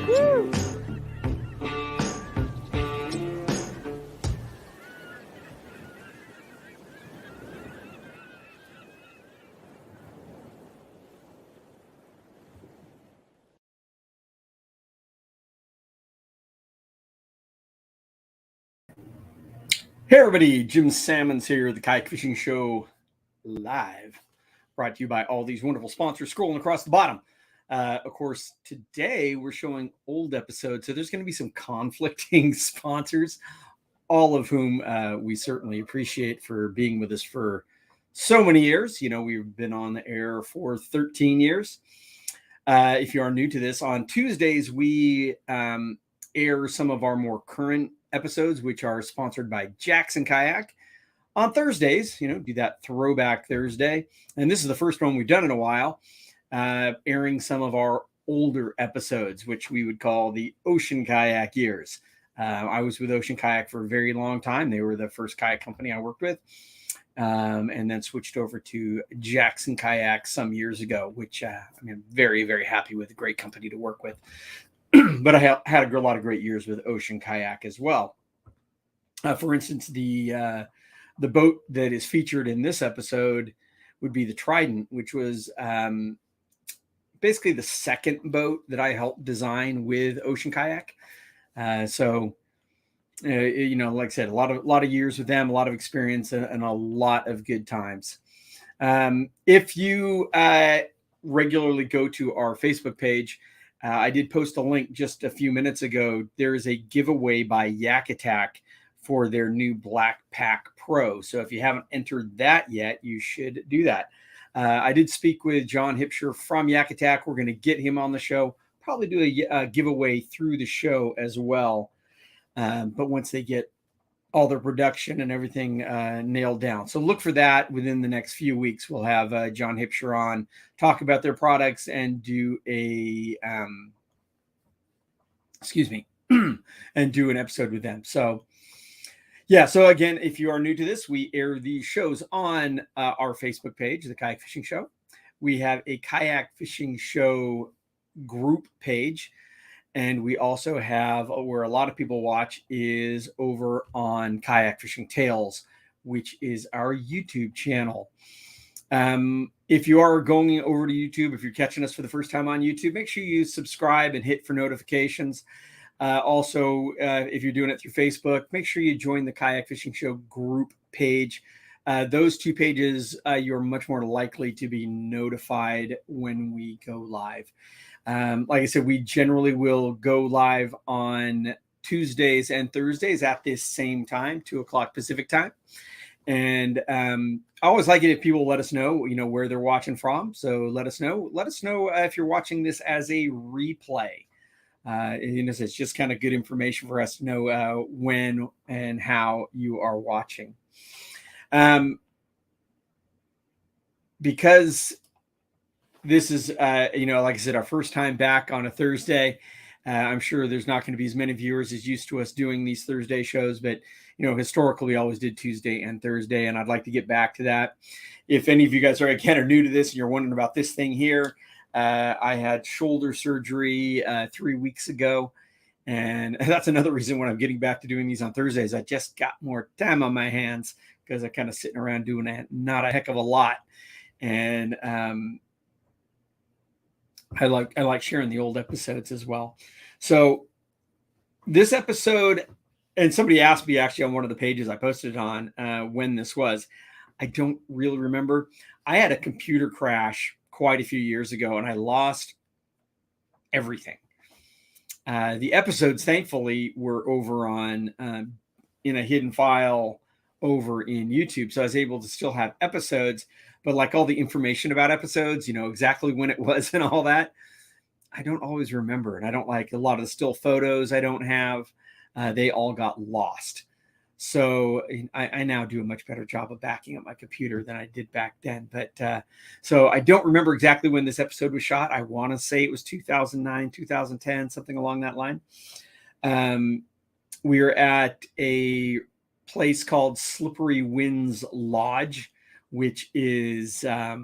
Woo! Hey everybody, Jim Sammons here, the Kayak Fishing Show live, brought to you by all these wonderful sponsors scrolling across the bottom. Of course, today we're showing old episodes, so there's going to be some conflicting sponsors, all of whom we certainly appreciate for being with us for so many years. You know, we've been on the air for 13 years. If you are new to this, on Tuesdays we air some of our more current episodes, which are sponsored by Jackson Kayak. On Thursdays, you know, do that throwback Thursday. And this is the first one we've done in a while, airing some of our older episodes, which we would call the Ocean Kayak years. I was with Ocean Kayak for a very long time. They were the first kayak company I worked with, and then switched over to Jackson Kayak some years ago, which I'm very, very happy with. A great company to work with. But I had a lot of great years with Ocean Kayak as well. For instance, the boat that is featured in this episode would be the Trident, which was basically the second boat that I helped design with Ocean Kayak. You know, like I said, a lot of years with them, a lot of experience, and a lot of good times. If you regularly go to our Facebook page, I did post a link just a few minutes ago. There is a giveaway by Yak Attack for their new Black Pack Pro. So if you haven't entered that yet, you should do that. I did speak with John Hipsher from Yak Attack. We're going to get him on the show, probably do a giveaway through the show as well. But once they get all their production and everything nailed down. So look for that within the next few weeks. We'll have John Hipsher on, talk about their products, and do a, and do an episode with them. So yeah, so again, if you are new to this, we air these shows on our Facebook page, the Kayak Fishing Show. We have a Kayak Fishing Show group page. And we also have, where a lot of people watch, is over on Kayak Fishing Tales, which is our YouTube channel. If you are going over to YouTube, if you're catching us for the first time on YouTube, make sure you subscribe and hit for notifications. Also, if you're doing it through Facebook, make sure you join the Kayak Fishing Show group page. Those two pages, you're much more likely to be notified when we go live. Like I said, we generally will go live on Tuesdays and Thursdays at this same time, 2:00 Pacific time. And I always like it if people let us know, you know, where they're watching from. So let us know. Let us know if you're watching this as a replay. You know, it's just kind of good information for us to know when and how you are watching. Because this is, you know, like I said, our first time back on a Thursday. I'm sure there's not going to be as many viewers as used to us doing these Thursday shows, but, you know, historically we always did Tuesday and Thursday, and I'd like to get back to that. If any of you guys are new to this and you're wondering about this thing here, I had shoulder surgery 3 weeks ago, and that's another reason when I'm getting back to doing these on Thursdays. I just got more time on my hands because I'm kind of sitting around doing not a heck of a lot. And I like sharing the old episodes as well. So this episode, and somebody asked me actually on one of the pages I posted on when this was. I don't really remember. I had a computer crash quite a few years ago, and I lost everything. The episodes, thankfully, were over on in a hidden file over in YouTube, so I was able to still have episodes. But like all the information about episodes, you know, exactly when it was and all that, I don't always remember. And I don't like a lot of the still photos I don't have. They all got lost. So I now do a much better job of backing up my computer than I did back then. But so I don't remember exactly when this episode was shot. I want to say it was 2009, 2010, something along that line. We were at a place called Slippery Winds Lodge, which is up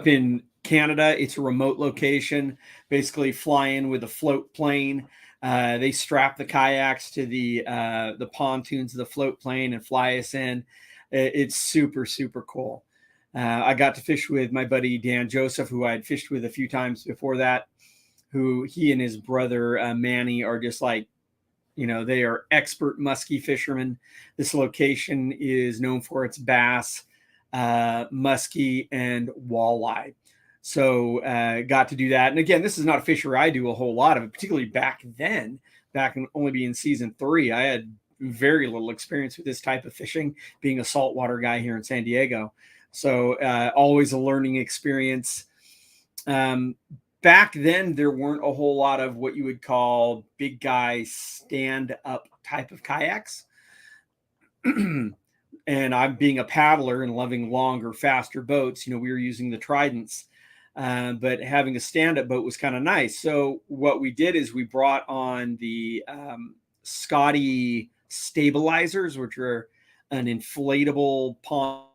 in Canada. It's a remote location. Basically, fly in with a float plane. They strap the kayaks to the pontoons of the float plane and fly us in. It's super, super cool. I got to fish with my buddy Dan Joseph, who I had fished with a few times before that, who he and his brother Manny are just like, they are expert musky fishermen. This location is known for its bass, musky, and walleye. So got to do that. And again, this is not a fishery I do a whole lot of, particularly back then, back in only being season 3. I had very little experience with this type of fishing, being a saltwater guy here in San Diego. So always a learning experience. Back then, there weren't a whole lot of what you would call big guy stand-up type of kayaks. And I'm being a paddler and loving longer, faster boats. We were using the Tridents. But having a stand-up boat was kind of nice. So what we did is we brought on the Scotty stabilizers, which are an inflatable pond.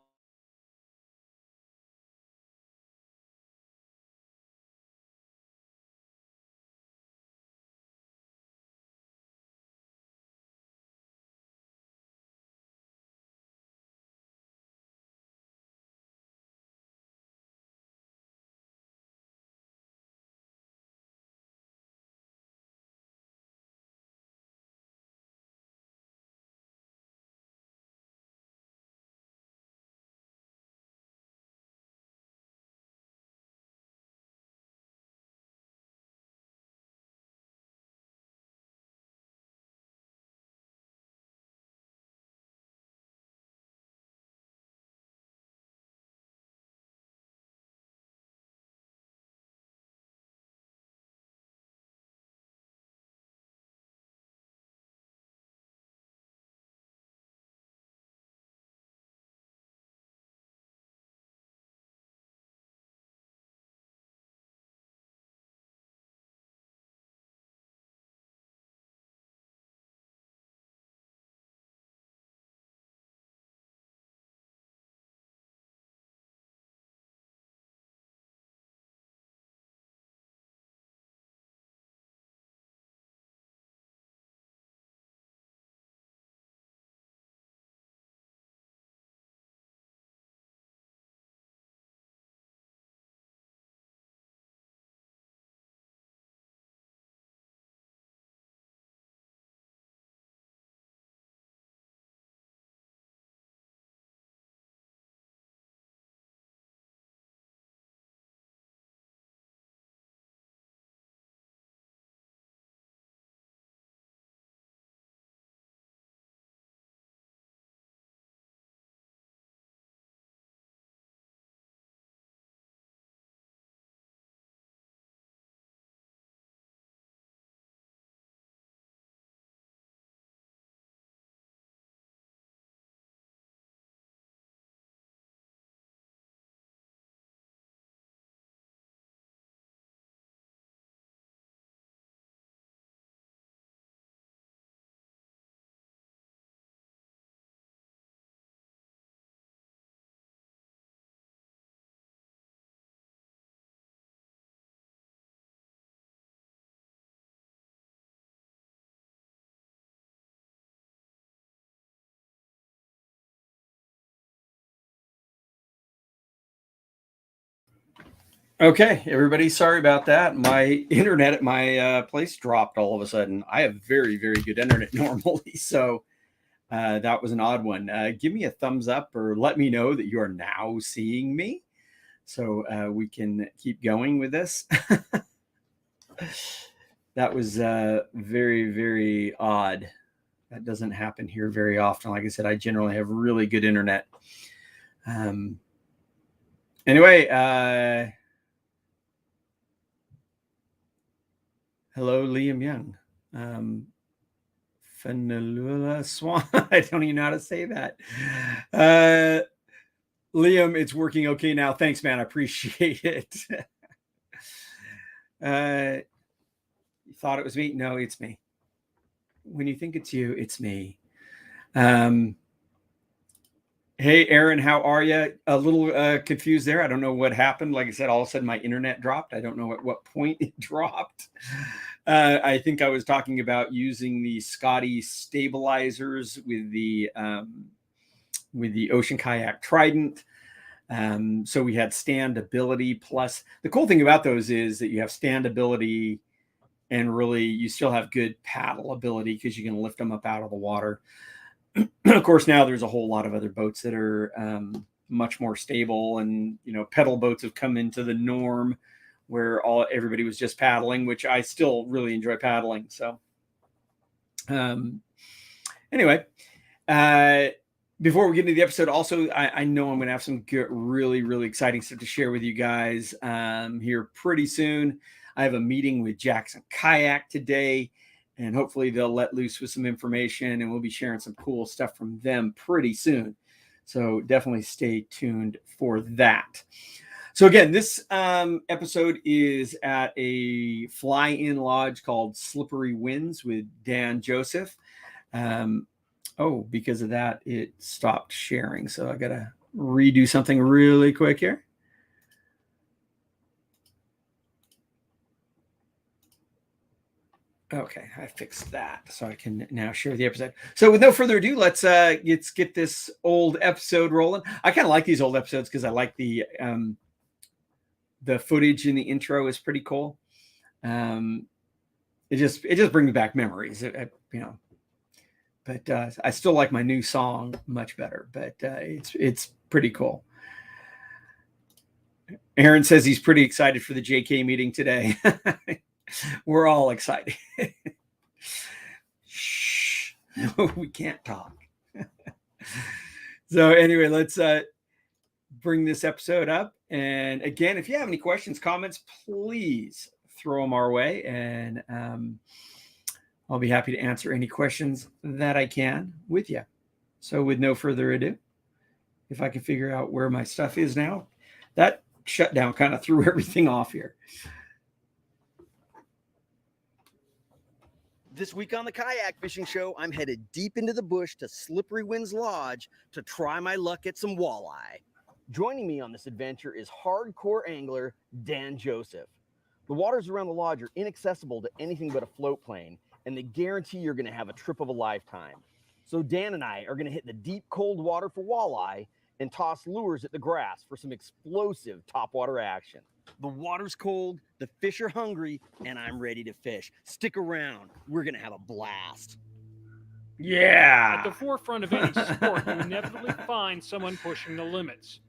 Okay, everybody, sorry about that. My internet at my place dropped all of a sudden. I have very, very good internet normally, so that was an odd one. Give me a thumbs up or let me know that you are now seeing me, so we can keep going with this. That was very, very odd. That doesn't happen here very often. Like I said, I generally have really good internet. Anyway, hello, Liam Young. Fenelula Swan. I don't even know how to say that. Liam, it's working okay now. Thanks, man. I appreciate it. You thought it was me? No, it's me. When you think it's you, it's me. Hey, Aaron, how are you? A little confused there. I don't know what happened. Like I said, all of a sudden my internet dropped. I don't know at what point it dropped. I think I was talking about using the Scotty stabilizers with the Ocean Kayak Trident. So we had standability plus. The cool thing about those is that you have standability and really you still have good paddle ability because you can lift them up out of the water. Of course, now there's a whole lot of other boats that are much more stable, and pedal boats have come into the norm where everybody was just paddling, which I still really enjoy paddling. So anyway, before we get into the episode, also I know I'm going to have some good, really, really exciting stuff to share with you guys here pretty soon. I have a meeting with Jackson Kayak today, and hopefully they'll let loose with some information, and we'll be sharing some cool stuff from them pretty soon. So definitely stay tuned for that. So again, this episode is at a fly-in lodge called Slippery Winds with Dan Joseph. Because of that, it stopped sharing. So I got to redo something really quick here. Okay, I fixed that so I can now share the episode. So with no further ado, let's get this old episode rolling. I kind of like these old episodes because I like the footage in the intro is pretty cool. It just brings back memories, But I still like my new song much better. But it's pretty cool. Aaron says he's pretty excited for the JK meeting today. We're all excited. Shh, we can't talk. So anyway, let's bring this episode up. And again, if you have any questions, comments, please throw them our way, and I'll be happy to answer any questions that I can with you. So with no further ado, if I can figure out where my stuff is now, that shutdown kind of threw everything off here. This week on the Kayak Fishing Show, I'm headed deep into the bush to Slippery Winds Lodge to try my luck at some walleye. Joining me on this adventure is hardcore angler Dan Joseph. The waters around the lodge are inaccessible to anything but a float plane, and they guarantee you're going to have a trip of a lifetime. So Dan and I are going to hit the deep cold water for walleye and toss lures at the grass for some explosive topwater action. The water's cold, the fish are hungry, and I'm ready to fish. Stick around. We're going to have a blast. Yeah. At the forefront of any sport, you inevitably find someone pushing the limits.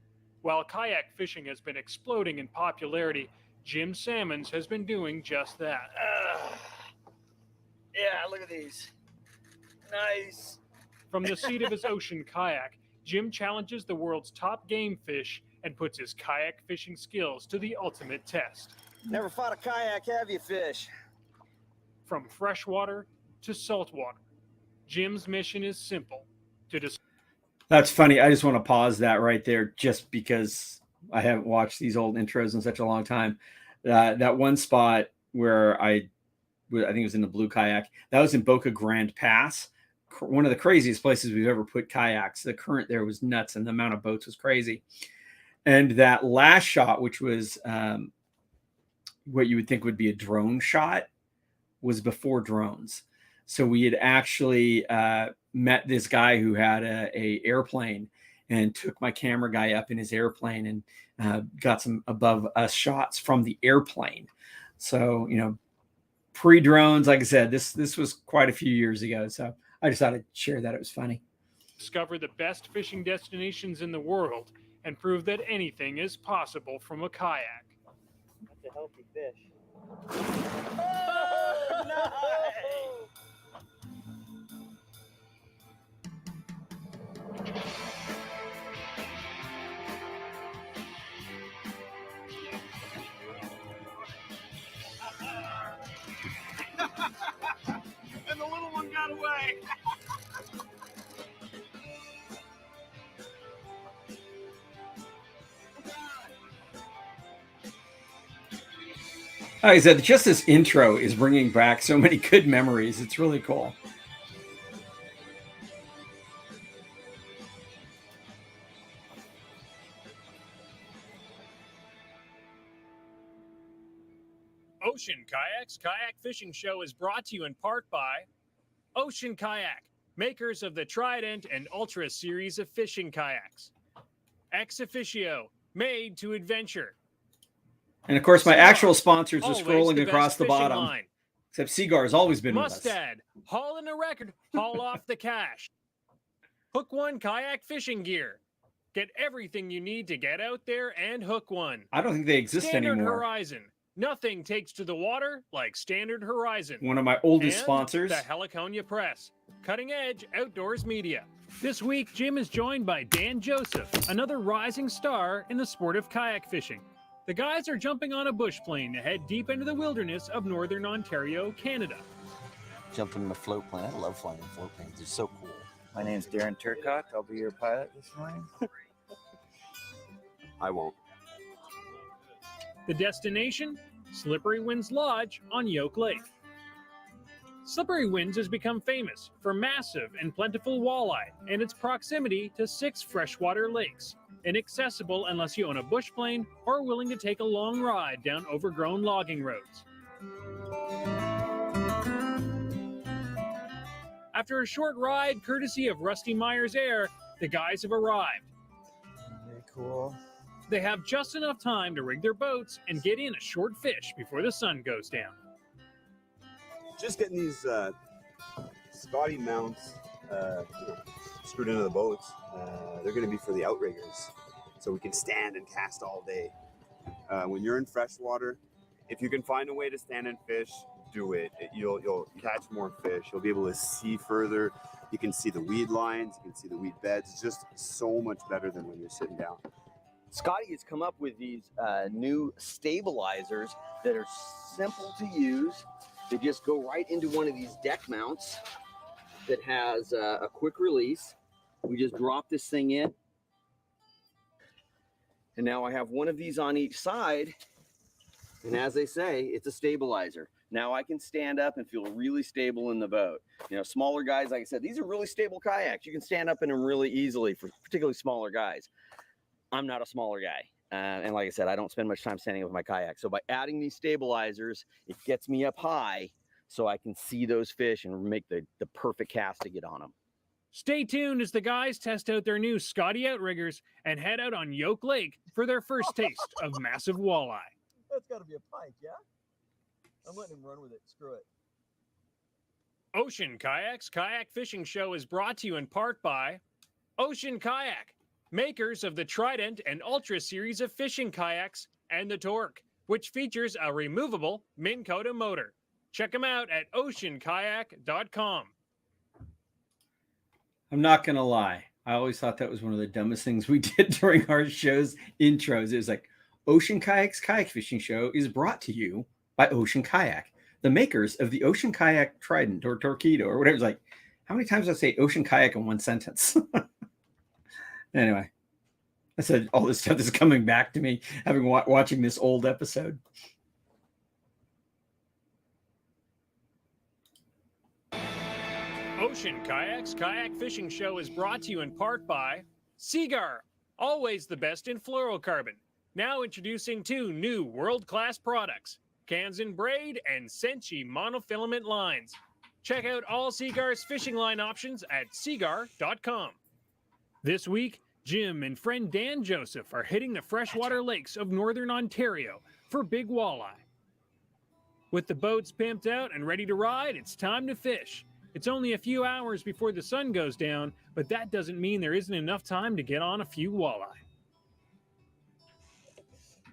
While kayak fishing has been exploding in popularity, Jim Sammons has been doing just that. Yeah, look at these. Nice. From the seat of his ocean kayak, Jim challenges the world's top game fish and puts his kayak fishing skills to the ultimate test. Never fought a kayak, have you, fish? From freshwater to saltwater, Jim's mission is simple: That's funny. I just want to pause that right there just because I haven't watched these old intros in such a long time. That one spot where I think it was in the blue kayak, that was in Boca Grande Pass, one of the craziest places we've ever put kayaks. The current there was nuts and the amount of boats was crazy. And that last shot, which was what you would think would be a drone shot, was before drones. So we had actually met this guy who had a airplane and took my camera guy up in his airplane and got some above us shots from the airplane. So, pre-drones, like I said, this was quite a few years ago. So I just thought I'd share that. It was funny. Discover the best fishing destinations in the world and prove that anything is possible from a kayak. That's a healthy fish. Oh, nice! And the little one got away. Like I said, just this intro is bringing back so many good memories. It's really cool. Ocean Kayaks Kayak Fishing Show is brought to you in part by Ocean Kayak, makers of the Trident and Ultra series of fishing kayaks. Ex Officio, made to adventure. And of course, my Seagar, actual sponsors are always scrolling the across best the fishing bottom. line. Except Seagar has always been with us. Mustad, hauling a record, haul off the cash. Hook One Kayak Fishing Gear. Get everything you need to get out there and hook one. I don't think they exist Standard anymore. Horizon. Nothing takes to the water like Standard Horizon. One of my oldest And sponsors. the Heliconia Press. Cutting edge outdoors media. This week, Jim is joined by Dan Joseph, another rising star in the sport of kayak fishing. The guys are jumping on a bush plane to head deep into the wilderness of northern Ontario, Canada. Jumping in a float plane. I love flying float planes. They're so cool. My name's Darren Turcotte. I'll be your pilot this morning. I won't. The destination? Slippery Winds Lodge on Yoke Lake. Slippery Winds has become famous for massive and plentiful walleye and its proximity to 6 freshwater lakes, inaccessible unless you own a bush plane or are willing to take a long ride down overgrown logging roads. After a short ride courtesy of Rusty Myers Air, the guys have arrived. Very cool. They have just enough time to rig their boats and get in a short fish before the sun goes down. Just getting these Scotty mounts screwed into the boats. They're going to be for the outriggers, so we can stand and cast all day. When you're in freshwater, if you can find a way to stand and fish, do it. You'll catch more fish. You'll be able to see further. You can see the weed lines. You can see the weed beds. It's just so much better than when you're sitting down. Scotty has come up with these new stabilizers that are simple to use. They just go right into one of these deck mounts that has a quick release. We just drop this thing in. And now I have one of these on each side. And as they say, it's a stabilizer. Now I can stand up and feel really stable in the boat. You know, smaller guys, like I said, these are really stable kayaks. You can stand up in them really easily for particularly smaller guys. I'm not a smaller guy. And like I said, I don't spend much time standing up with my kayak. So by adding these stabilizers, it gets me up high so I can see those fish and make the perfect cast to get on them. Stay tuned as the guys test out their new Scotty outriggers and head out on Yoke Lake for their first taste of massive walleye. That's got to be a pike, yeah? I'm letting him run with it. Screw it. Ocean Kayaks Kayak Fishing Show is brought to you in part by Ocean Kayak, makers of the Trident and Ultra series of fishing kayaks, and the Torque, which features a removable Minn Kota motor. Check them out at oceankayak.com. I'm not going to lie. I always thought that was one of the dumbest things we did during our show's intros. It was like, Ocean Kayaks Kayak Fishing Show is brought to you by Ocean Kayak, the makers of the Ocean Kayak Trident or Torpedo or whatever. It's like, how many times do I say Ocean Kayak in one sentence? Anyway, I said all this stuff is coming back to me having watching this old episode. Ocean Kayaks Kayak Fishing Show is brought to you in part by Seagar, always the best in fluorocarbon. Now introducing 2 new world-class products, Kanzen Braid and Senchi monofilament lines. Check out all Seagar's fishing line options at seagar.com. This week, Jim and friend Dan Joseph are hitting the freshwater lakes of northern Ontario for big walleye. With the boats pimped out and ready to ride, it's time to fish. It's only a few hours before the sun goes down, but that doesn't mean there isn't enough time to get on a few walleye.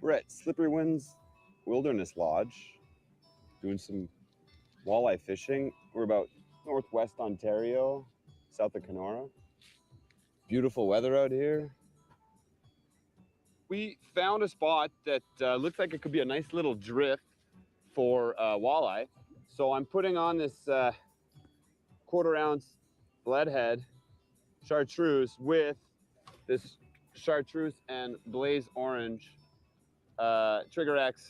We're at Slippery Winds Wilderness Lodge doing some walleye fishing. We're about northwest Ontario, south of Kenora. Beautiful weather out here. We found a spot that looks like it could be a nice little drift for walleye. So I'm putting on this 1/4 ounce leadhead chartreuse with this chartreuse and blaze orange Trigger X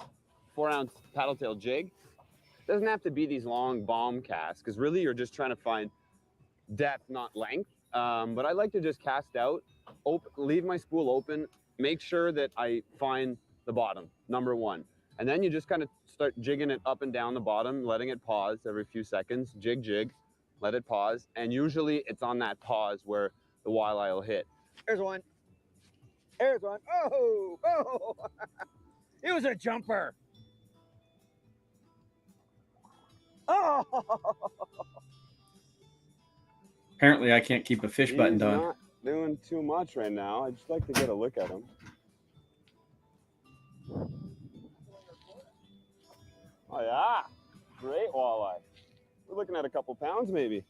4-ounce paddle tail jig. Doesn't have to be these long bomb casts because really you're just trying to find depth, not length. But I like to just cast out, leave my spool open, make sure that I find the bottom, number one. And then you just kind of start jigging it up and down the bottom, letting it pause every few seconds. Jig, jig, let it pause. And usually it's on that pause where the walleye will hit. There's one. There's one. Oh, oh. It was a jumper. Oh. Apparently, I can't keep a fish button He's on. not doing too much right now. I'd just like to get a look at him. Oh yeah, great walleye. We're looking at a couple pounds maybe.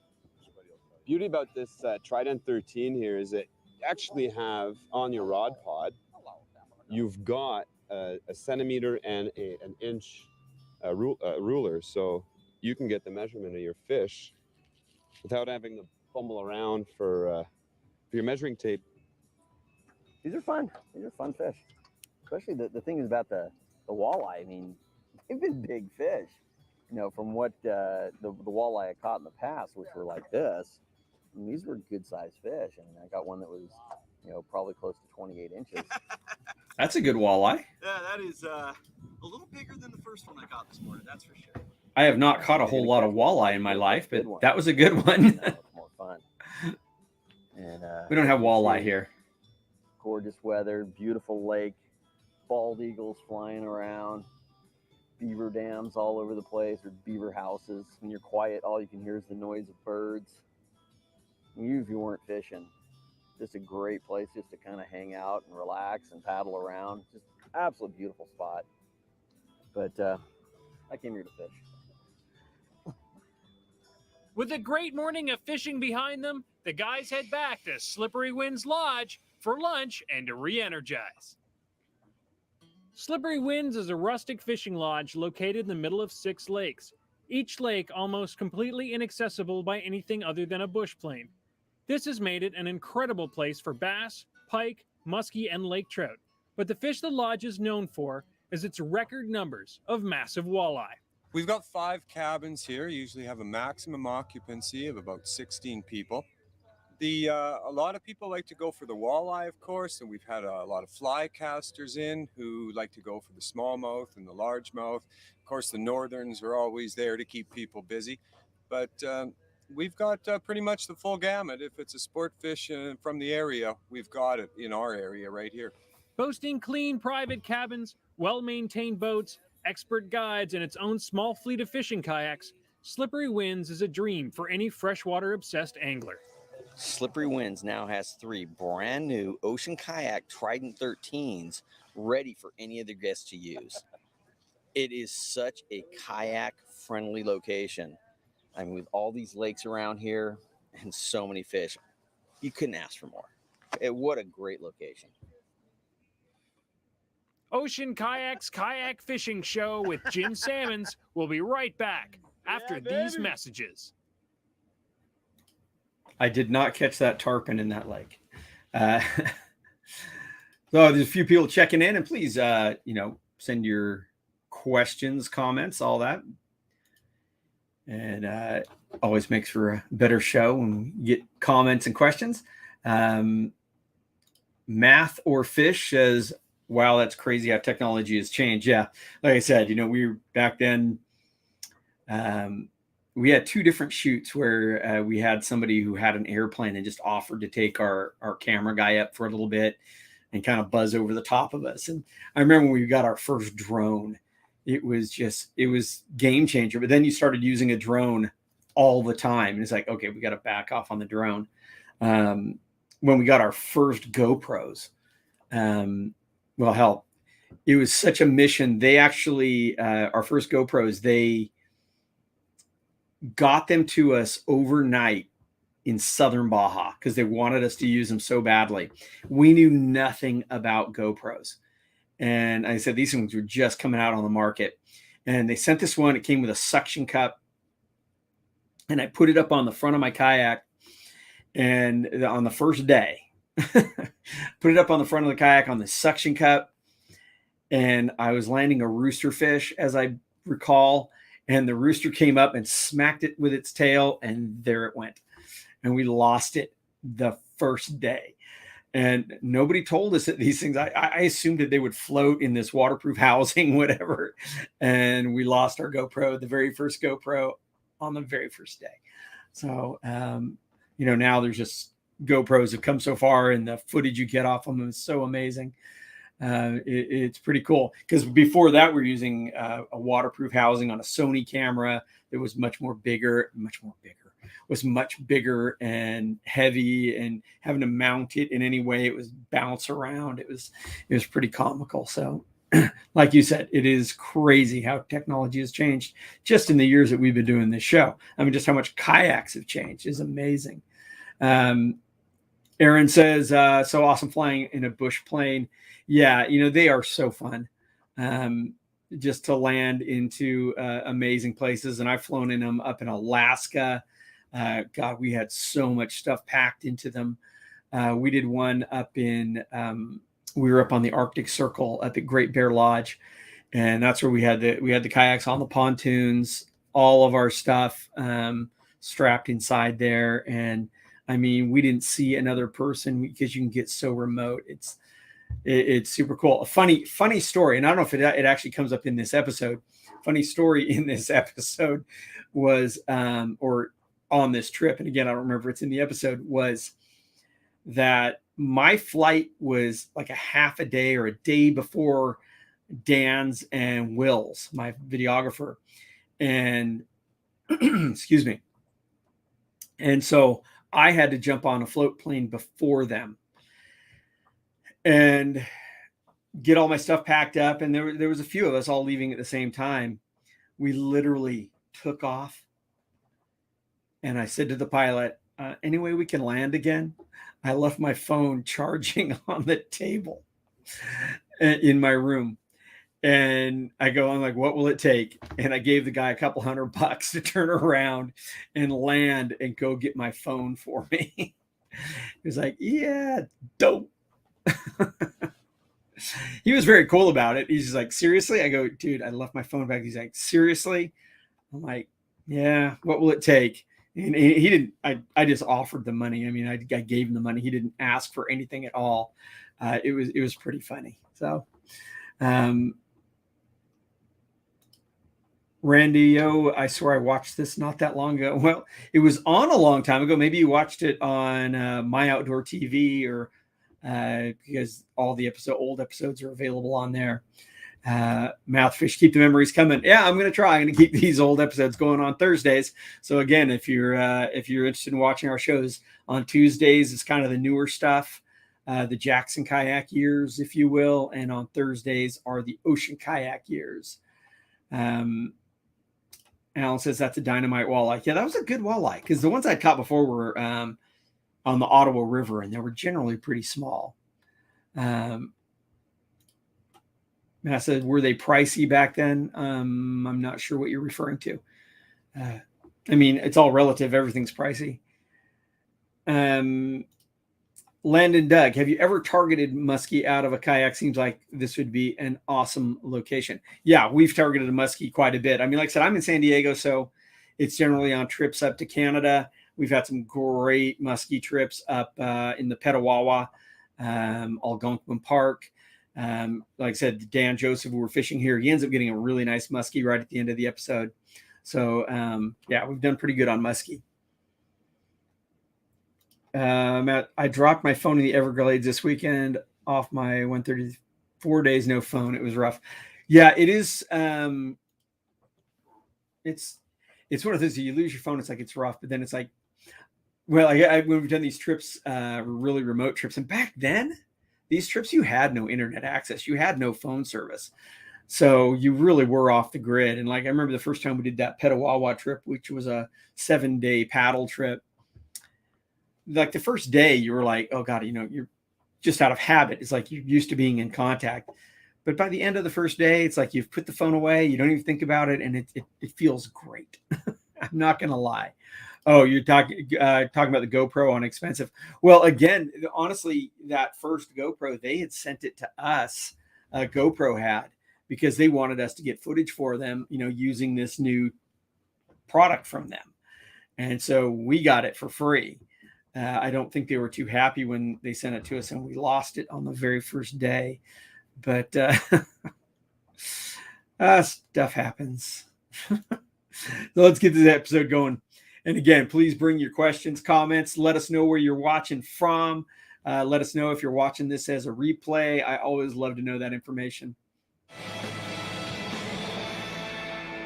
Beauty about this Trident 13 here is that you actually have on your rod pod, you've got a centimeter and an inch ruler, so you can get the measurement of your fish without having to fumble around for your measuring tape. These are fun. These are fun fish. Especially the thing is about the walleye. I mean, they've been big fish. You know, from what the walleye I caught in the past, which were like this, and these were good sized fish. I mean, I got one that was, you know, probably close to 28 inches. That's a good walleye. Yeah, that is a little bigger than the first one I caught this morning. That's for sure. I have not caught a whole lot of walleye in my life, but that was a good one. That was more fun. And We don't have walleye here. Gorgeous weather, beautiful lake, bald eagles flying around, beaver dams all over the place, or beaver houses. When you're quiet, all you can hear is the noise of birds. You, if you weren't fishing, just a great place just to kind of hang out and relax and paddle around. Just absolute beautiful spot. But I came here to fish. With a great morning of fishing behind them, the guys head back to Slippery Winds Lodge for lunch and to re-energize. Slippery Winds is a rustic fishing lodge located in the middle of 6 lakes, each lake almost completely inaccessible by anything other than a bush plane. This has made it an incredible place for bass, pike, musky, and lake trout. But the fish the lodge is known for is its record numbers of massive walleye. We've got 5 cabins here, usually have a maximum occupancy of about 16 people. A lot of people like to go for the walleye, of course, and we've had a lot of fly casters in who like to go for the smallmouth and the largemouth. Of course, the northerns are always there to keep people busy, but we've got pretty much the full gamut. If it's a sport fish from the area, we've got it in our area right here. Boasting clean private cabins, well-maintained boats, expert guides, and its own small fleet of fishing kayaks, Slippery Winds is a dream for any freshwater-obsessed angler. Slippery Winds now has 3 brand new Ocean Kayak Trident 13s ready for any of their guests to use. It is such a kayak-friendly location. I mean, with all these lakes around here and so many fish, you couldn't ask for more. What a great location. Ocean Kayak's Kayak Fishing Show with Jim Sammons will be right back after these messages. I did not catch that tarpon in that lake. So there's a few people checking in, and please, send your questions, comments, all that. And always makes for a better show when we get comments and questions. Math or Fish says, wow, that's crazy how technology has changed. Yeah, like I said, we were back then. We had 2 different shoots where we had somebody who had an airplane and just offered to take our camera guy up for a little bit and kind of buzz over the top of us. And I remember when we got our first drone, it was game changer. But then you started using a drone all the time. And it's like, okay, we got to back off on the drone. When we got our first GoPros, well, hell, it was such a mission. They actually, our first GoPros, they got them to us overnight in southern Baja because they wanted us to use them so badly. We knew nothing about GoPros. And I said, these things were just coming out on the market. And they sent this one. It came with a suction cup. And I put it up on the front of my kayak. And on the first day, put it up on the front of the kayak on the suction cup. And I was landing a rooster fish, as I recall. And the rooster came up and smacked it with its tail, and there it went. And we lost it the first day. And nobody told us that these things, I assumed that they would float in this waterproof housing, whatever. And we lost our GoPro, the very first GoPro, on the very first day. So, now there's just GoPros have come so far, and the footage you get off them is so amazing. It's pretty cool, because before that we're using a waterproof housing on a Sony camera that was much bigger and heavy, and having to mount it in any way it was bounce around. It was pretty comical. So like you said, it is crazy how technology has changed just in the years that we've been doing this show. I mean, just how much kayaks have changed is amazing. Aaron says, so awesome flying in a bush plane. Yeah, they are so fun. Just to land into amazing places. And I've flown in them up in Alaska. God, we had so much stuff packed into them. We did one up in, we were up on the Arctic Circle up at Great Bear Lodge. And that's where we had the kayaks on the pontoons, all of our stuff strapped inside there. And I mean, we didn't see another person because you can get so remote. It's super cool. A funny story, and I don't know if it actually comes up in this episode. Funny story in this episode was, or on this trip, and again, I don't remember if it's in the episode, was that my flight was like a half a day or a day before Dan's and Will's, my videographer, and excuse me. And so I had to jump on a float plane before them and get all my stuff packed up. And there was a few of us all leaving at the same time. We literally took off. And I said to the pilot, any way we can land again? I left my phone charging on the table in my room. And I'm like, what will it take? And I gave the guy a couple $100 to turn around and land and go get my phone for me. He was like, yeah, dope. He was very cool about it. He's just like, seriously? I go, dude, I left my phone back. He's like, seriously? I'm like, yeah, what will it take? And he didn't, I just offered the money. I mean, I gave him the money. He didn't ask for anything at all. It was pretty funny. So, Randy, I swear I watched this not that long ago. Well, it was on a long time ago. Maybe you watched it on My Outdoor TV, or because all the old episodes are available on there. Mouthfish, keep the memories coming. Yeah, I'm going to keep these old episodes going on Thursdays. So again, if you're interested in watching our shows on Tuesdays, it's kind of the newer stuff, the Jackson kayak years, if you will. And on Thursdays are the ocean kayak years. Alan says that's a dynamite walleye. Yeah, that was a good walleye, because the ones I caught before were on the Ottawa River, and they were generally pretty small. And I said, were they pricey back then? I'm not sure what you're referring to. I mean, it's all relative. Everything's pricey. Landon Doug, have you ever targeted muskie out of a kayak? Seems like this would be an awesome location. Yeah, we've targeted a muskie quite a bit. I mean, like I said, I'm in San Diego, so it's generally on trips up to Canada. We've had some great muskie trips up in the Petawawa, Algonquin Park. Like I said, Dan Joseph, who we're fishing here, he ends up getting a really nice muskie right at the end of the episode. So, yeah, we've done pretty good on muskie. Matt, I dropped my phone in the Everglades this weekend off my 134 days, no phone. It was rough. Yeah, it is. It's one of those, you lose your phone. It's like, it's rough, but then it's like, well, when we've done these trips, really remote trips, and back then, these trips, you had no internet access. You had no phone service. So you really were off the grid. And like, I remember the first time we did that Petawawa trip, which was a 7-day paddle trip. Like the first day you were like, oh God, you're just out of habit. It's like you're used to being in contact. But by the end of the first day, it's like you've put the phone away. You don't even think about it. And it feels great. I'm not going to lie. Oh, you're talking about the GoPro on expensive. Well, again, honestly, that first GoPro, they had sent it to us. GoPro had, because they wanted us to get footage for them, using this new product from them. And so we got it for free. I don't think they were too happy when they sent it to us and we lost it on the very first day. But stuff happens. So let's get this episode going. And again, please bring your questions, comments. Let us know where you're watching from. Let us know if you're watching this as a replay. I always love to know that information.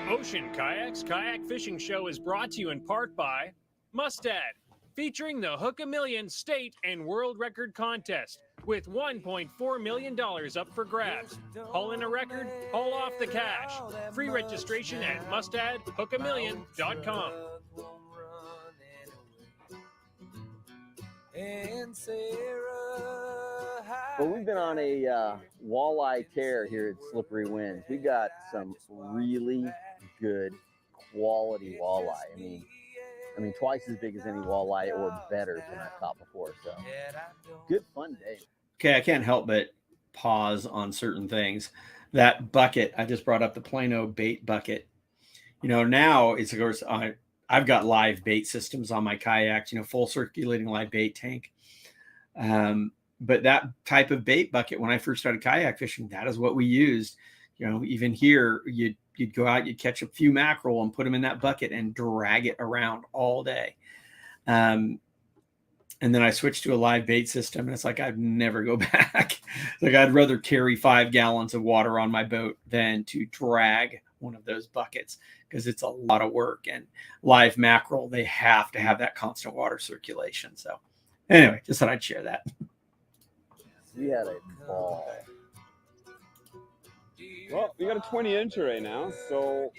Ocean Kayaks Kayak Fishing Show is brought to you in part by Mustad, featuring the Hook a Million State and World Record Contest with $1.4 million up for grabs. Haul in a record, haul off the cash. Free registration at mustadhookamillion.com. Well, we've been on a walleye tear here at Slippery Winds. We got some really good quality walleye. I mean, twice as big as any walleye or better than I've caught before. So, good fun day. Okay, I can't help but pause on certain things. That bucket, I just brought up the Plano bait bucket. Now it's, of course, I've got live bait systems on my kayaks, full circulating live bait tank. But that type of bait bucket, when I first started kayak fishing, that is what we used. Even here, you'd go out, you'd catch a few mackerel and put them in that bucket and drag it around all day. And then I switched to a live bait system, and it's like I'd never go back. Like I'd rather carry 5 gallons of water on my boat than to drag one of those buckets, because it's a lot of work. And live mackerel, they have to have that constant water circulation. So anyway, just thought I'd share that. We had a ball. Well, we got a 20-incher right now, so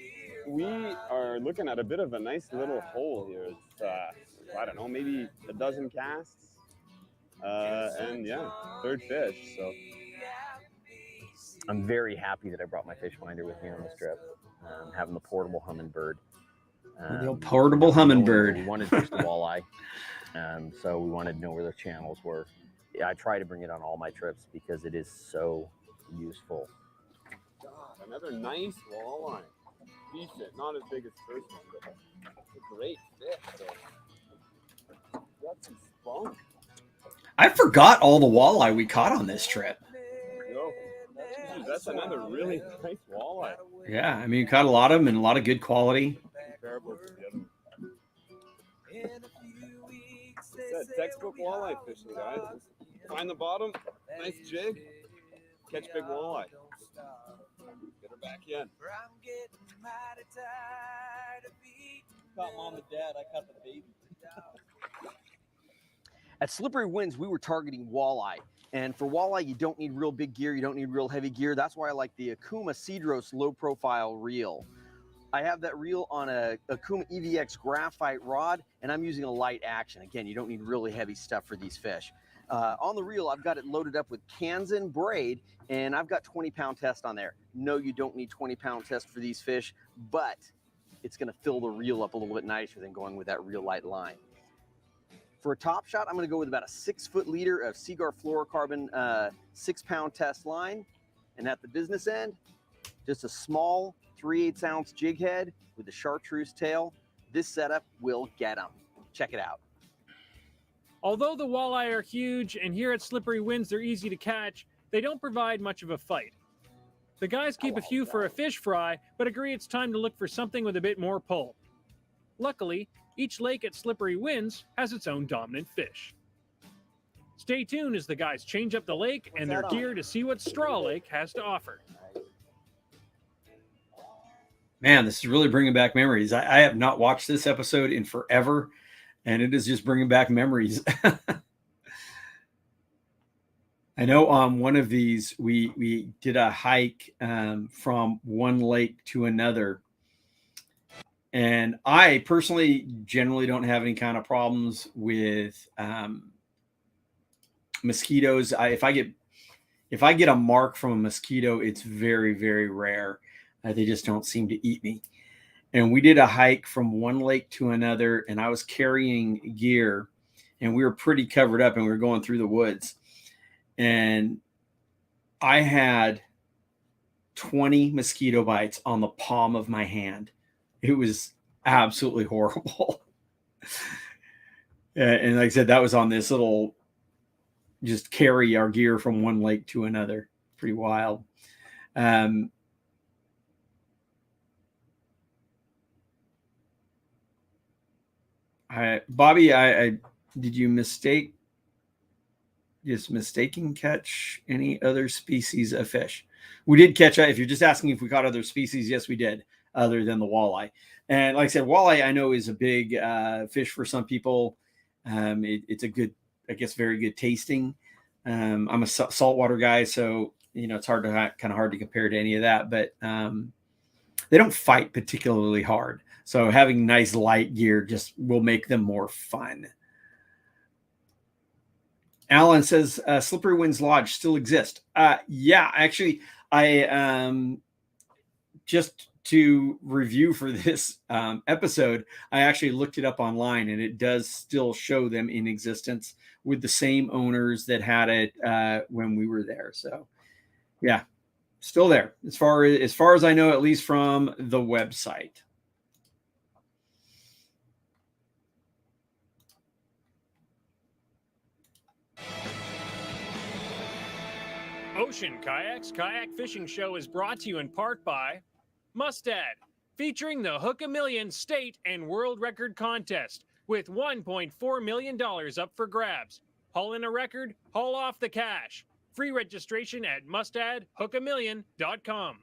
we are looking at a bit of a nice little hole here. It's, I don't know, maybe a dozen casts, and yeah, third fish. So I'm very happy that I brought my fish finder with me on this trip. Having the portable Humminbird. The portable Humminbird. We wanted to fish the walleye, so we wanted to know where the channels were. I try to bring it on all my trips because it is so useful. God, another nice walleye. Decent, not as big as first one, but it's a great fish. So. Got some spunk. I forgot all the walleye we caught on this trip. No, that's another really nice walleye. Yeah, we caught a lot of them and a lot of good quality. Comparable to the other one. It's that textbook walleye fishing, guys. Find the bottom, nice jig, catch big walleye. Get her back in. Caught mom and dad, I caught the baby. At Slippery Winds, we were targeting walleye. And for walleye, you don't need real big gear. You don't need real heavy gear. That's why I like the Akuma Cedros low-profile reel. I have that reel on a Akuma EVX graphite rod, and I'm using a light action. Again, you don't need really heavy stuff for these fish. On the reel, I've got it loaded up with Kanzen braid, and I've got 20-pound test on there. No, you don't need 20-pound test for these fish, but it's going to fill the reel up a little bit nicer than going with that real light line. For a top shot, I'm going to go with about a 6-foot leader of Seaguar fluorocarbon 6-pound test line. And at the business end, just a small 3/8 ounce jig head with a chartreuse tail. This setup will get them. Check it out. Although the walleye are huge and here at Slippery Winds they're easy to catch, they don't provide much of a fight. The guys keep a few for a fish fry, but agree it's time to look for something with a bit more pull. Luckily, each lake at Slippery Winds has its own dominant fish. Stay tuned as the guys change up the lake and their gear to see what Straw Lake has to offer. Man, this is really bringing back memories. I have not watched this episode in forever, and it is just bringing back memories. I know on one of these, we did a hike from one lake to another. And I personally generally don't have any kind of problems with mosquitoes. If I get a mark from a mosquito, it's very, very rare. They just don't seem to eat me. And we did a hike from one lake to another, and I was carrying gear, and we were pretty covered up, and we were going through the woods. And I had 20 mosquito bites on the palm of my hand. It was absolutely horrible. And like I said, that was on this little, just carry our gear from one lake to another. Pretty wild. Bobby, I did you mistaking catch any other species of fish? We did catch, if you're just asking if we caught other species, yes, we did, other than the walleye. And like I said, walleye I know is a big fish for some people. It's a good, I guess, very good tasting. I'm a saltwater guy, so it's hard to compare to any of that. But they don't fight particularly hard, so having nice light gear just will make them more fun. Alan says Slippery Winds Lodge still exists. Yeah, actually, I just to review for this episode, I actually looked it up online, and it does still show them in existence with the same owners that had it when we were there. So, yeah, still there as far as I know, at least from the website. Ocean Kayaks Kayak Fishing Show is brought to you in part by Mustad, featuring the Hook a Million State and World Record Contest with $1.4 million up for grabs. Haul in a record, haul off the cash. Free registration at mustadhookamillion.com.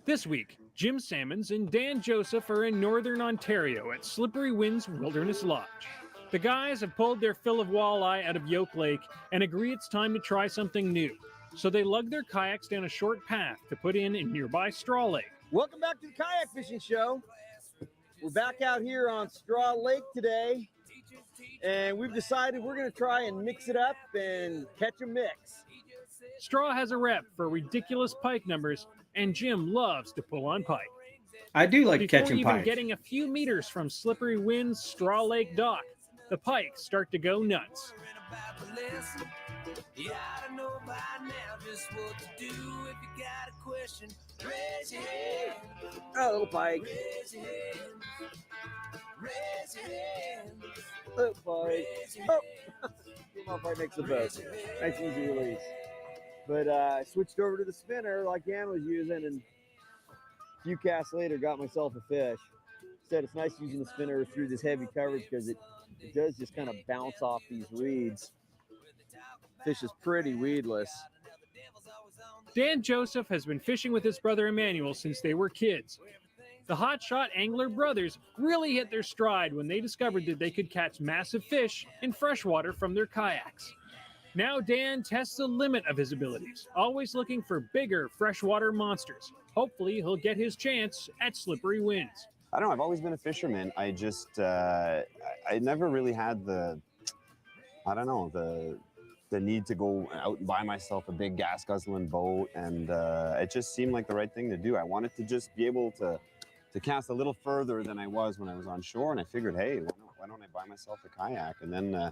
This week, Jim Sammons and Dan Joseph are in Northern Ontario at Slippery Winds Wilderness Lodge. The guys have pulled their fill of walleye out of Yoke Lake and agree it's time to try something new. So they lug their kayaks down a short path to put in nearby Straw Lake. Welcome back to the Kayak Fishing Show. We're back out here on Straw Lake today, and we've decided we're going to try and mix it up and catch a mix. Straw has a rep for ridiculous pike numbers, and Jim loves to pull on pike. I do like catching Before even pike. getting a few meters from Slippery Winds Straw Lake dock, the pikes start to go nuts. You ought to know by now just what to do. If you got a question, raise your hand. Oh, little pike. Raise your hand. Raise your hand. Little pike. Oh, come on, pike makes the boat. Nice easy release. But I switched over to the spinner like Ann was using, and a few casts later got myself a fish. Said it's nice using the spinner through this heavy coverage because it does just kind of bounce off these reeds. Fish is pretty weedless. Dan Joseph has been fishing with his brother Emmanuel since they were kids. The hotshot angler brothers really hit their stride when they discovered that they could catch massive fish in freshwater from their kayaks. Now Dan tests the limit of his abilities, always looking for bigger freshwater monsters. Hopefully he'll get his chance at Slippery Winds. I don't know. I've always been a fisherman. I just, I never really had the need to go out and buy myself a big gas guzzling boat. And it just seemed like the right thing to do. I wanted to just be able to cast a little further than I was when I was on shore. And I figured, hey, why don't I buy myself a kayak? And then,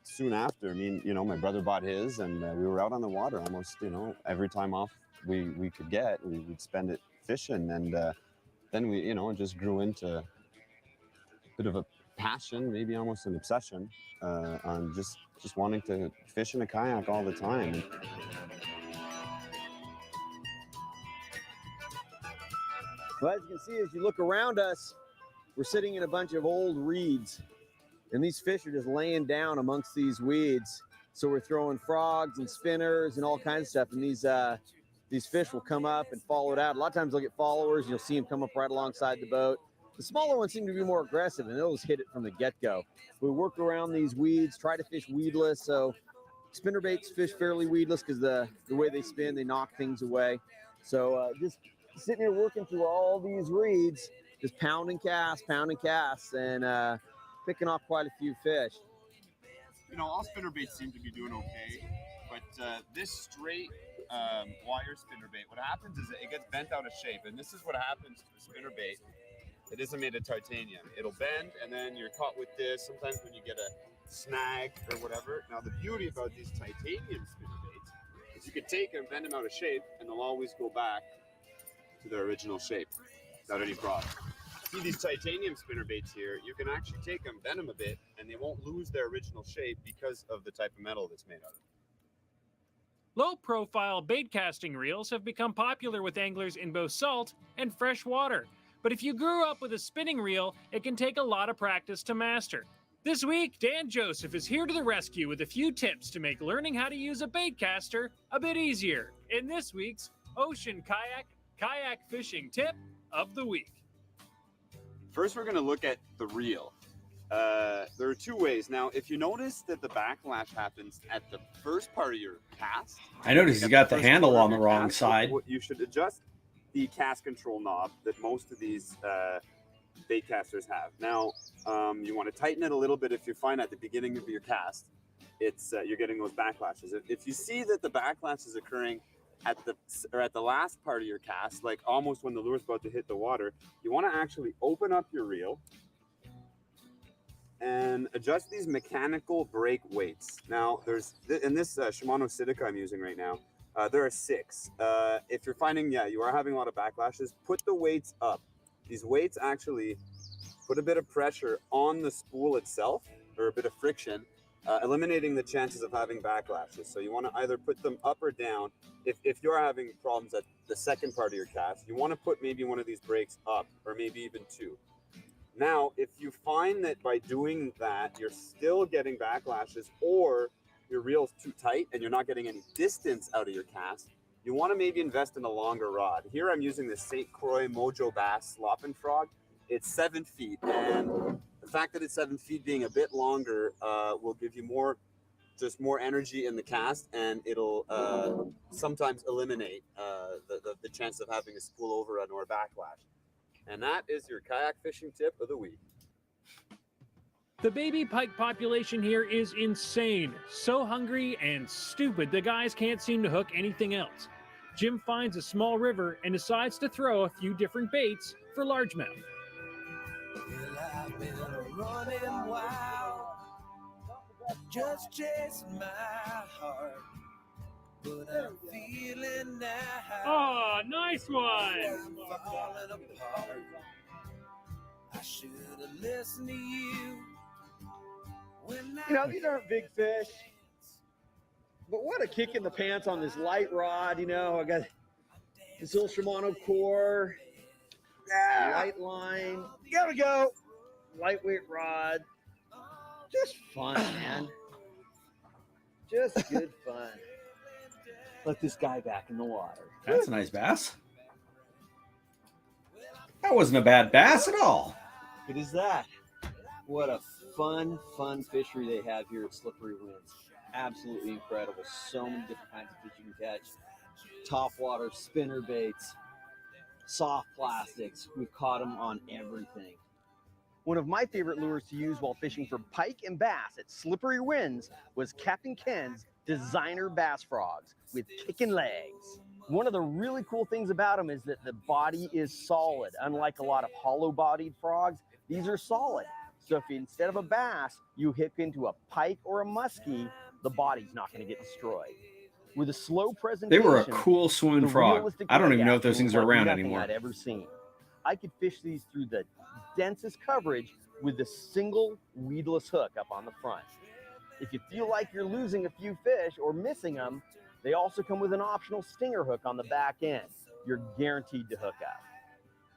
soon after, my brother bought his, and we were out on the water almost, every time off we could get, we would spend it fishing. And then we, it just grew into a bit of a passion, maybe almost an obsession, on just wanting to fish in a kayak all the time. Well, as you can see, as you look around us, we're sitting in a bunch of old reeds, and these fish are just laying down amongst these weeds. So we're throwing frogs and spinners and all kinds of stuff, and these fish will come up and follow it out. A lot of times they'll get followers, and you'll see them come up right alongside the boat. The smaller ones seem to be more aggressive, and they'll just hit it from the get-go. We work around these weeds, try to fish weedless. So spinnerbaits fish fairly weedless because the way they spin, they knock things away. So just sitting here working through all these reeds, just pounding casts, and picking off quite a few fish. All spinnerbaits seem to be doing okay, but this straight wire spinnerbait, what happens is it gets bent out of shape, and this is what happens to a spinnerbait. It isn't made of titanium. It'll bend, and then you're caught with this. Sometimes when you get a snag or whatever. Now, the beauty about these titanium spinnerbaits is you can take them, bend them out of shape, and they'll always go back to their original shape without any problem. See these titanium spinner baits here, you can actually take them, bend them a bit, and they won't lose their original shape because of the type of metal that's made out of it. Low-profile bait casting reels have become popular with anglers in both salt and fresh water. But if you grew up with a spinning reel, it can take a lot of practice to master. This week, Dan Joseph is here to the rescue with a few tips to make learning how to use a bait caster a bit easier in this week's Ocean Kayak Fishing Tip of the Week. First, we're going to look at the reel. There are two ways. Now, if you notice that the backlash happens at the first part of your cast, I noticed he's got the handle on the wrong side. You should adjust the cast control knob that most of these bait casters have. Now, you want to tighten it a little bit if you find at the beginning of your cast, it's you're getting those backlashes. If you see that the backlash is occurring at the last part of your cast, like almost when the lure's about to hit the water, you want to actually open up your reel and adjust these mechanical brake weights. Now, there's in this Shimano Sitica I'm using right now, there are 6. If you're finding, you are having a lot of backlashes, put the weights up. These weights actually put a bit of pressure on the spool itself, or a bit of friction, eliminating the chances of having backlashes. So you want to either put them up or down. If you're having problems at the second part of your cast, you want to put maybe one of these brakes up, or maybe even 2. Now, if you find that by doing that, you're still getting backlashes, or your reel's too tight and you're not getting any distance out of your cast, you want to maybe invest in a longer rod. Here I'm using the St. Croix Mojo Bass Slop and Frog. It's 7 feet, and the fact that it's 7 feet being a bit longer will give you more energy in the cast, and it'll sometimes eliminate the chance of having a spool overrun or a backlash. And that is your kayak fishing tip of the week. The baby pike population here is insane. So hungry and stupid, the guys can't seem to hook anything else. Jim finds a small river and decides to throw a few different baits for largemouth. Well, I've been running wild, just chasing my heart, but I'm feeling now. Oh, nice one! I'm falling apart. I should have listened to you. You know, these aren't big fish, but what a kick in the pants on this light rod. You know, I got this little Shimano core, light line, gotta go, lightweight rod. Just fun, man. Just good fun. Let this guy back in the water. That's a nice bass. That wasn't a bad bass at all. It is that. What a fun fishery they have here at Slippery Winds. Absolutely incredible. So many different kinds of fish you can catch. Top water, spinner baits, soft plastics. We've caught them on everything. One of my favorite lures to use while fishing for pike and bass at Slippery Winds was Captain Ken's designer bass frogs with kicking legs. One of the really cool things about them is that the body is solid. Unlike a lot of hollow-bodied frogs, these are solid. So if instead of a bass, you hook into a pike or a musky, the body's not going to get destroyed. With a slow presentation, They were a cool swimming the frog. realistic I don't even know leg if those action things was are like around nothing anymore. I'd ever seen. I could fish these through the densest coverage with a single weedless hook up on the front. If you feel like you're losing a few fish or missing them, they also come with an optional stinger hook on the back end. You're guaranteed to hook up.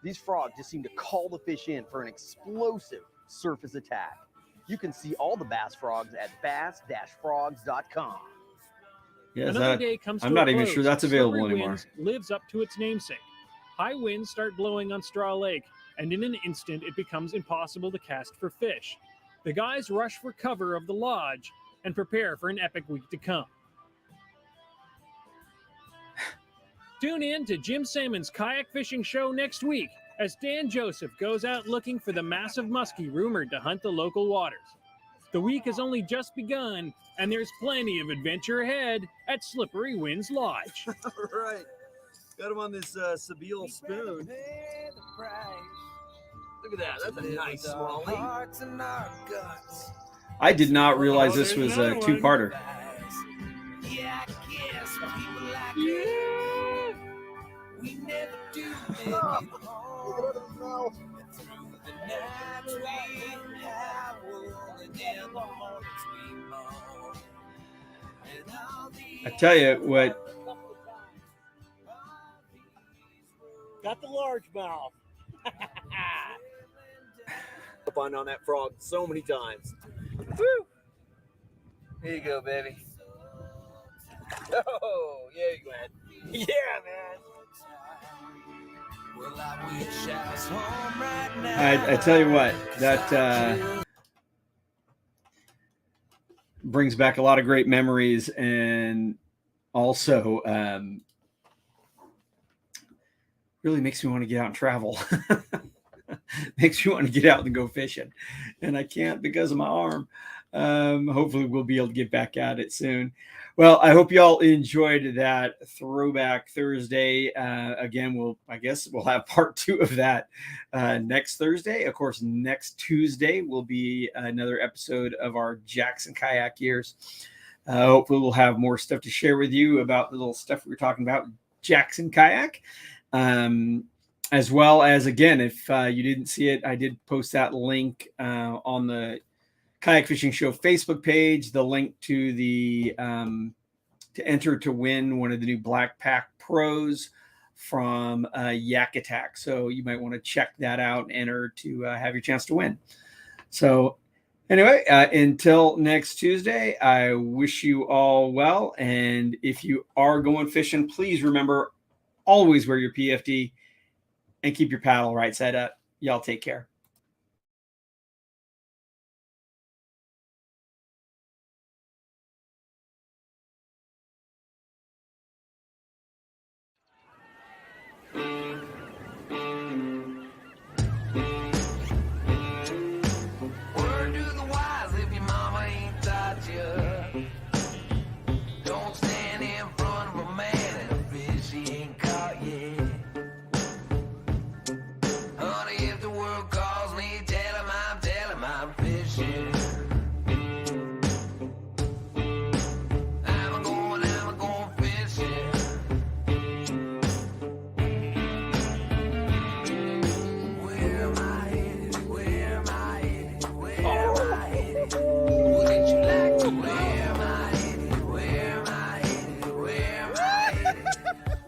These frogs just seem to call the fish in for an explosive surface attack. You can see all the bass frogs at bass-frogs.com. Yeah, Another day comes to I'm a not even close. sure that's available Slippery anymore. Winds lives up to its namesake. High winds start blowing on Straw Lake, and in an instant it becomes impossible to cast for fish. The guys rush for cover of the lodge and prepare for an epic week to come. Tune in to Jim Sammons' Kayak Fishing Show next week as Dan Joseph goes out looking for the massive muskie rumored to hunt the local waters. The week has only just begun, and there's plenty of adventure ahead at Slippery Winds Lodge. All right. Got him on this Sabile spoon. Look at that. That's a nice smallie. I did not realize this was a two-parter. Yeah, I guess people like we never do make it home. Through I tell you what, Got the largemouth. Fun on that frog so many times. Woo! Here you go, baby. Oh, yeah, you went. Yeah, man. I tell you what, that brings back a lot of great memories, and also really makes me want to get out and travel. Makes me want to get out and go fishing, and I can't because of my arm. Hopefully we'll be able to get back at it soon. Well, I hope y'all enjoyed that Throwback Thursday. Again, I guess we'll have part 2 of that next Thursday. Of course, next Tuesday will be another episode of our Jackson Kayak Years. Hopefully we'll have more stuff to share with you about the little stuff we were talking about, Jackson Kayak. As well as, again, if you didn't see it, I did post that link on the Kayak Fishing Show Facebook page, the link to the to enter to win one of the new Black Pack Pros from Yak Attack. So you might want to check that out and enter to have your chance to win. So anyway, until next Tuesday, I wish you all well. And if you are going fishing, please remember, always wear your PFD and keep your paddle right side up. Y'all take care. Word to the wise, if your mama ain't taught you, don't stand in front of a man and a fish he ain't caught yet. Honey, if the world calls me, tell him I'm fishing. I'm going fishing. Where am I headed? Where am I headed? Where am I headed? Wouldn't you like to? Where am I headed? Where am I headed? Where am I headed?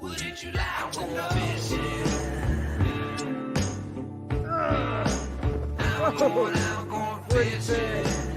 Wouldn't you like to go fishing? I'm going fishing.